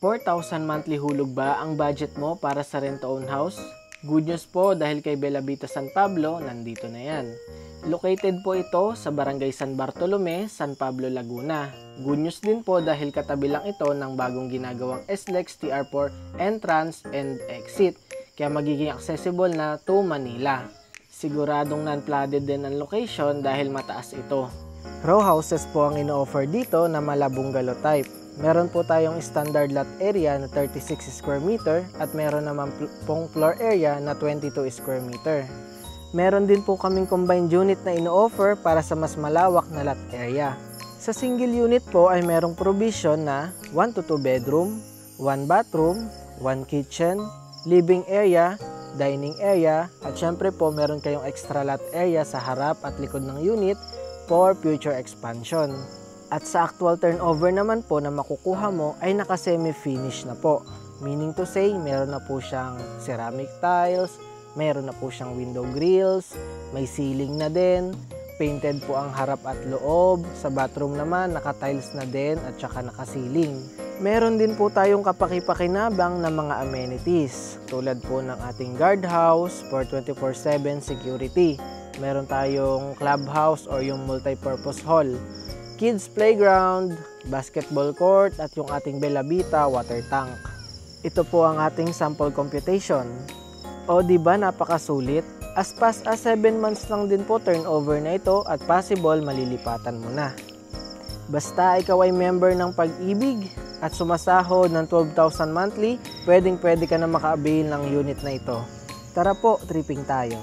4,000 monthly hulog ba ang budget mo para sa rent-to-own house? Good news po dahil kay Bellavita San Pablo, nandito na yan. Located po ito sa Barangay San Bartolome, San Pablo, Laguna. Good news din po dahil katabi lang ito ng bagong ginagawang SLEX TR4 entrance and exit, kaya magiging accessible na to Manila. Siguradong non-flooded din ang location dahil mataas ito. Row houses po ang ino-offer dito na mala bungalow type. Meron po tayong standard lot area na 36 square meter at meron naman pong floor area na 22 square meter. Meron din po kaming combined unit na ino-offer para sa mas malawak na lot area. Sa single unit po ay merong provision na 1 to 2 bedroom, 1 bathroom, 1 kitchen, living area, dining area, at syempre po meron kayong extra lot area sa harap at likod ng unit for future expansion. At sa actual turnover naman po na makukuha mo ay naka-semi-finish na po. Meaning to say, meron na po siyang ceramic tiles, meron na po siyang window grills, may ceiling na din, painted po ang harap at loob, sa bathroom naman naka-tiles na din at saka naka-ceiling. Meron din po tayong kapaki-pakinabang na mga amenities tulad po ng ating guardhouse for 24/7 security. Meron tayong clubhouse or yung multi-purpose hall, kids playground, basketball court at yung ating Bellavita water tank. Ito po ang ating sample computation. O diba napakasulit? As fast as 7 months lang din po turnover na ito at possible malilipatan mo na. Basta ikaw ay member ng Pag-ibig at sumasahod ng 12,000 monthly, pwedeng-pwede ka na maka-avail ng unit na ito. Tara po, tripping tayo.